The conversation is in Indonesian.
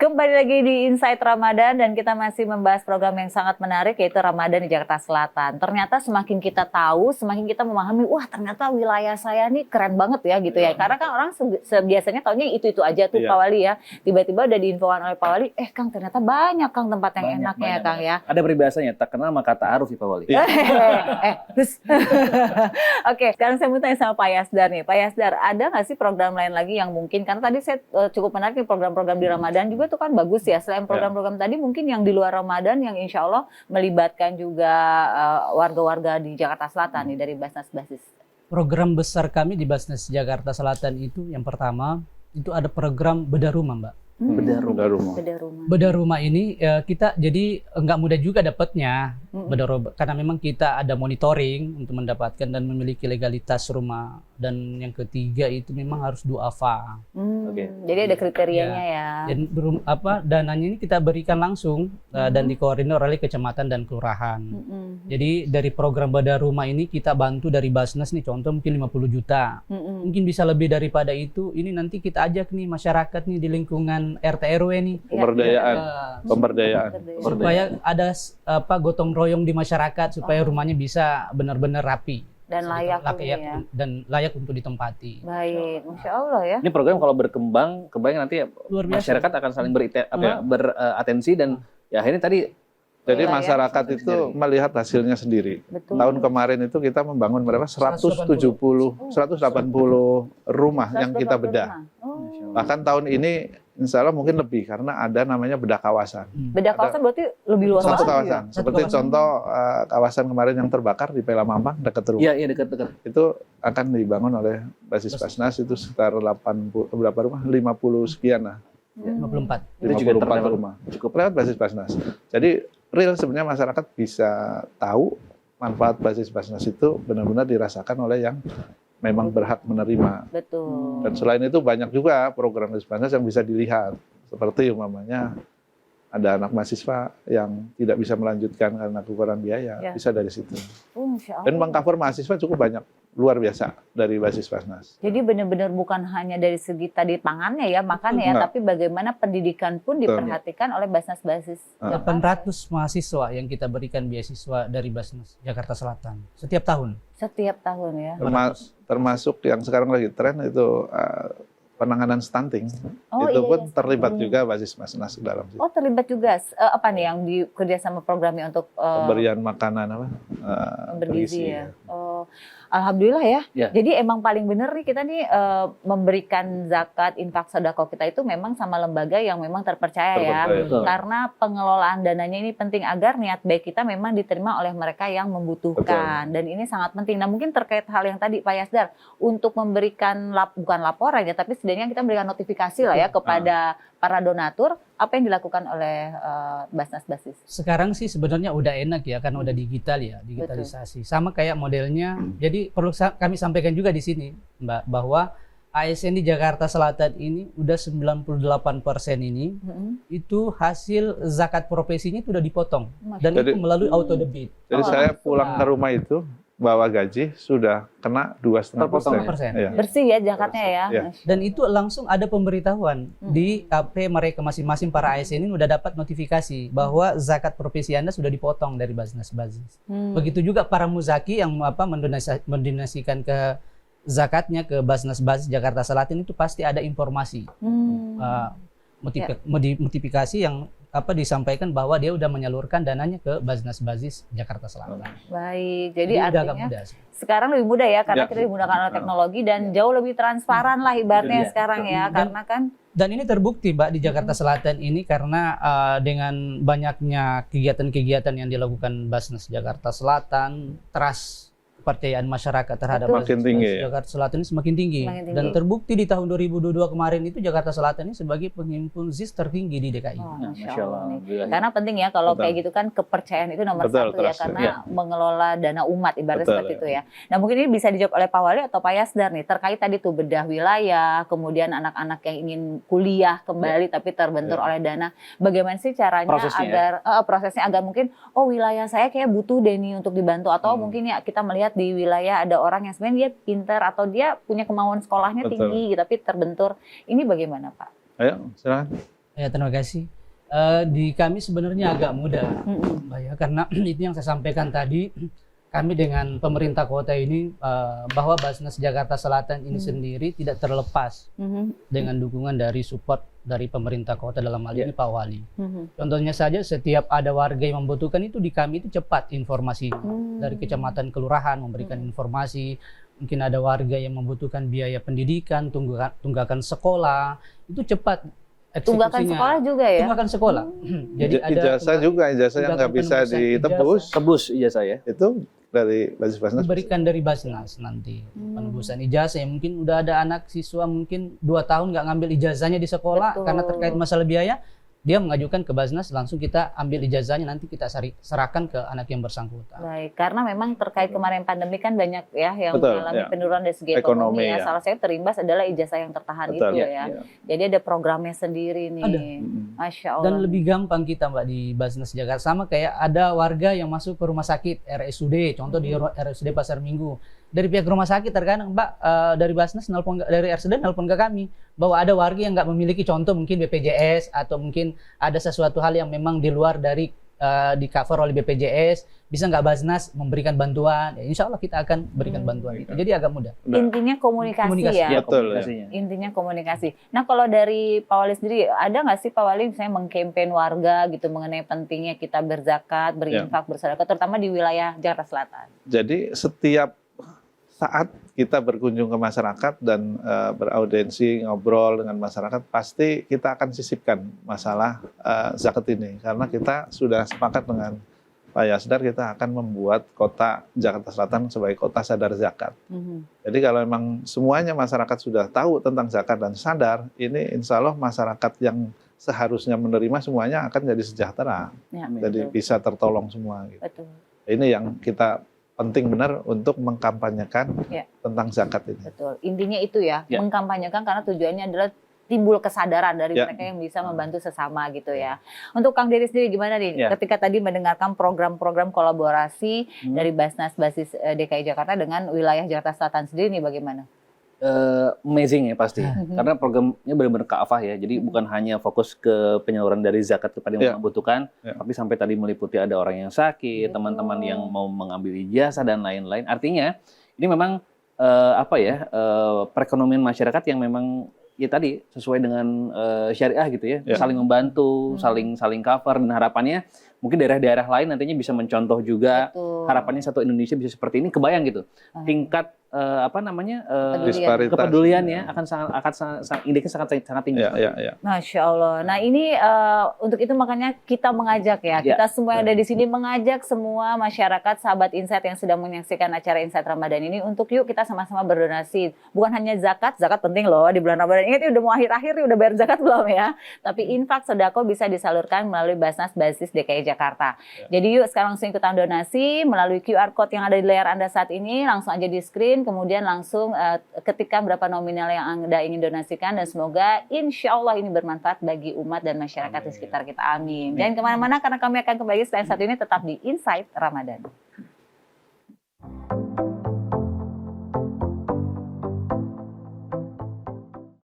Kembali lagi di Insight Ramadan dan kita masih membahas program yang sangat menarik yaitu Ramadan di Jakarta Selatan. Ternyata semakin kita tahu, semakin kita memahami, wah ternyata wilayah saya nih keren banget ya gitu ya. Karena kan orang biasanya taunya itu aja tuh Pak Wali ya. Tiba-tiba udah diinfokan oleh Pak Wali, Kang ternyata banyak Kang tempat yang enaknya ya Kang ya. Ada peribahasanya, tak kenal maka ta'aruf ya Pak Wali. Terus Oke, sekarang saya mau tanya sama Pak Yasdar nih. Pak Yasdar, ada nggak sih program lain lagi yang mungkin, karena tadi saya cukup menarik nih program-program di Ramadan juga itu kan bagus ya. Selain program-program tadi mungkin yang di luar Ramadan yang insya Allah melibatkan juga warga-warga di Jakarta Selatan nih dari Basnas Basis. Program besar kami di Basnas Jakarta Selatan itu yang pertama itu ada program bedah rumah, Mbak. Bedah rumah. Bedah rumah ini kita jadi nggak mudah juga dapatnya bedah rumah karena memang kita ada monitoring untuk mendapatkan dan memiliki legalitas rumah, dan yang ketiga itu memang harus duafa. Jadi ada kriterianya ya. Dan dananya ini kita berikan langsung dan dikoordinir oleh kecamatan dan kelurahan. Jadi dari program bedah rumah ini kita bantu dari Basnas nih, contoh mungkin 50 juta. Mungkin bisa lebih daripada itu. Ini nanti kita ajak nih masyarakat nih di lingkungan RT RW nih. Pemberdayaan. Supaya ada gotong royong di masyarakat supaya rumahnya bisa benar-benar rapi dan layak dan layak untuk ditempati. Baik, Masya Allah ya. Ini program kalau berkembang, kebayang nanti masyarakat akan saling beratensi dan ya ini tadi. Jadi masyarakat itu melihat hasilnya sendiri. Betul. Tahun kemarin itu kita membangun berapa? 180 rumah yang kita bedah. Bahkan tahun ini insya Allah mungkin lebih karena ada namanya bedah kawasan. Bedah kawasan berarti lebih luas. Satu kawasan. Seperti contoh kawasan kemarin yang terbakar di Pela Mampang dekat rumah. Iya dekat. Itu akan dibangun oleh Basis Basnas itu sekitar 80 berapa rumah? 50 sekian lah. 54. Itu juga 54 rumah. Cukup lewat Basis Basnas. Jadi real sebenarnya masyarakat bisa tahu manfaat Basis Basnas itu benar-benar dirasakan oleh yang memang berhak menerima. Betul. Dan selain itu banyak juga program Basis Basnas yang bisa dilihat. Seperti umpamanya ada anak mahasiswa yang tidak bisa melanjutkan karena kekurangan biaya, bisa dari situ. Dan mengcover mahasiswa cukup banyak, luar biasa dari Basis Basnas. Jadi benar-benar bukan hanya dari segi tadi pangannya ya, makannya ya, tapi bagaimana pendidikan pun diperhatikan oleh Basnas Basis. 800 mahasiswa yang kita berikan beasiswa dari Basnas Jakarta Selatan setiap tahun. Setiap tahun ya. Termasuk yang sekarang lagi tren itu penanganan stunting, itu pun terlibat juga Basis Basnas dalam situ. Oh terlibat juga, apa nih yang kerjasama programnya untuk pemberian makanan bergizi ya. Oh, alhamdulillah ya. Jadi emang paling benar nih kita nih memberikan zakat, infak, sedekah kita itu memang sama lembaga yang memang terpercaya ya. Karena pengelolaan dananya ini penting agar niat baik kita memang diterima oleh mereka yang membutuhkan. Dan ini sangat penting. Nah mungkin terkait hal yang tadi Pak Yasdar, untuk memberikan bukan laporan ya, tapi setidaknya kita memberikan notifikasi lah ya kepada para donatur, apa yang dilakukan oleh Basnas Basis? Sekarang sih sebenarnya udah enak ya, karena udah digital ya, digitalisasi. Sama kayak modelnya. Jadi perlu kami sampaikan juga di sini, Mbak, bahwa ASN di Jakarta Selatan ini udah 98% ini itu hasil zakat profesinya itu udah dipotong dan itu melalui auto debit. Jadi saya pulang ke rumah itu bawa gaji sudah kena 2,5%. Bersih ya zakatnya ya. Dan itu langsung ada pemberitahuan di HP mereka masing-masing para ASN ini udah dapat notifikasi bahwa zakat profesi Anda sudah dipotong dari Basnas Basis. Begitu juga para muzaki yang mendonasikan ke zakatnya ke Basnas Basis Jakarta Selatan itu pasti ada informasi. Notifikasi yang disampaikan bahwa dia udah menyalurkan dananya ke Basnas Basis Jakarta Selatan. Baik, jadi artinya sekarang lebih mudah ya karena kita dimudahkan oleh teknologi dan jauh lebih transparan lah ibaratnya sekarang ya, karena kan. Dan ini terbukti Mbak di Jakarta Selatan ini karena dengan banyaknya kegiatan-kegiatan yang dilakukan Basnas Jakarta Selatan, trust kepercayaan masyarakat terhadap Jakarta Selatan ini semakin tinggi. Dan terbukti di tahun 2022 kemarin itu Jakarta Selatan ini sebagai penghimpun ZIS tertinggi di DKI. Masya Allah. Karena penting ya kalau kayak gitu kan kepercayaan itu nomor satu ya, karena mengelola dana umat ibaratnya seperti itu ya. Nah mungkin ini bisa dijawab oleh Pak Wali atau Pak Yasdar nih terkait tadi tuh bedah wilayah, kemudian anak-anak yang ingin kuliah kembali tapi terbentur oleh dana. Bagaimana sih caranya prosesnya agar mungkin wilayah saya kayak butuh deh nih untuk dibantu, atau mungkin ya kita melihat di wilayah ada orang yang sebenarnya dia pintar atau dia punya kemauan sekolahnya tinggi tapi terbentur. Ini bagaimana Pak? Ayo silakan. Ya, terima kasih. Di kami sebenarnya agak mudah, Mbak ya, karena itu yang saya sampaikan tadi, kami dengan pemerintah kota ini bahwa Basnas Jakarta Selatan ini sendiri tidak terlepas dengan dukungan dari support dari pemerintah kota, dalam hal ini Pak Wali. Contohnya saja setiap ada warga yang membutuhkan itu, di kami itu cepat informasi dari kecamatan kelurahan memberikan informasi. Mungkin ada warga yang membutuhkan biaya pendidikan, tunggakan sekolah, itu cepat. Tunggakan sekolah juga ya? Tunggakan sekolah. Jadi ada ijazah juga, ijazah yang nggak bisa ditebus. Tebus ijazah ya? Itu dari Basnas. Diberikan dari Basnas nanti. Penebusan ijazah, yang mungkin udah ada anak siswa mungkin 2 tahun nggak ngambil ijazahnya di sekolah karena terkait masalah biaya, dia mengajukan ke Basnas, langsung kita ambil ijazahnya, nanti kita serahkan ke anak yang bersangkutan. Baik, karena memang terkait kemarin pandemi kan banyak ya yang mengalami penurunan dari segi ekonomi ya. Salah satu terimbas adalah ijazah yang tertahan itu ya. Jadi ada programnya sendiri nih. Ada. Masya Allah. Dan lebih gampang kita Mbak di Basnas Jakarta. Sama kayak ada warga yang masuk ke rumah sakit RSUD, contoh di RSUD Pasar Minggu. Dari pihak rumah sakit terkadang Mbak dari Basnas dari RSUD nelpon ke kami bahwa ada warga yang nggak memiliki, contoh mungkin BPJS atau mungkin ada sesuatu hal yang memang di luar dari di cover oleh BPJS, bisa nggak Basnas memberikan bantuan? Ya, insya Allah kita akan berikan bantuan itu. Jadi agak mudah. Intinya komunikasi ya. Betul, Intinya komunikasi. Nah kalau dari Pak Wali sendiri, ada nggak sih Pak Wali misalnya mengkampen warga gitu mengenai pentingnya kita berzakat, berinfak, bersedekah, terutama di wilayah Jakarta Selatan? Jadi setiap saat kita berkunjung ke masyarakat dan beraudiensi, ngobrol dengan masyarakat, pasti kita akan sisipkan masalah zakat ini. Karena kita sudah sepakat dengan Pak Yasdar, kita akan membuat kota Jakarta Selatan sebagai kota sadar zakat. Jadi kalau memang semuanya masyarakat sudah tahu tentang zakat dan sadar, ini insya Allah masyarakat yang seharusnya menerima semuanya akan jadi sejahtera. Ya, jadi bisa tertolong semua. Gitu. Betul. Ini yang kita penting benar untuk mengkampanyekan tentang zakat ini. Betul. Intinya itu ya, mengkampanyekan karena tujuannya adalah timbul kesadaran dari mereka yang bisa membantu sesama gitu ya. Untuk Kang Dery sendiri gimana nih ketika tadi mendengarkan program-program kolaborasi dari Basnas Basis DKI Jakarta dengan wilayah Jakarta Selatan sendiri nih bagaimana? Amazing ya pasti, karena programnya benar-benar kafah ya, jadi bukan hanya fokus ke penyaluran dari zakat kepada yang membutuhkan, tapi sampai tadi meliputi ada orang yang sakit, teman-teman yang mau mengambil ijazah dan lain-lain. Artinya ini memang perekonomian masyarakat yang memang ya tadi sesuai dengan syariah gitu ya, saling membantu, saling cover, dan harapannya mungkin daerah-daerah lain nantinya bisa mencontoh juga. Harapannya satu Indonesia bisa seperti ini, kebayang gitu tingkat kepedulian ya akan sangat indeksnya sangat tinggi. Masya Allah. Nah ini untuk itu makanya kita mengajak kita semua yang ada di sini mengajak semua masyarakat sahabat Insight yang sedang menyaksikan acara Insight Ramadan ini untuk yuk kita sama-sama berdonasi. Bukan hanya zakat penting loh di bulan Ramadan. Ingat udah mau akhir-akhir udah bayar zakat belum ya? Tapi infak sedekah bisa disalurkan melalui Basnas Basis DKI Jakarta. Jadi yuk sekarang langsung ikutan donasi melalui QR Code yang ada di layar Anda saat ini, langsung aja di screen. Kemudian langsung ketika berapa nominal yang Anda ingin donasikan, dan semoga insya Allah ini bermanfaat bagi umat dan masyarakat di sekitar kita. Amin. Jangan kemana-mana karena kami akan kembali setelah satu ini tetap di Insight Ramadan.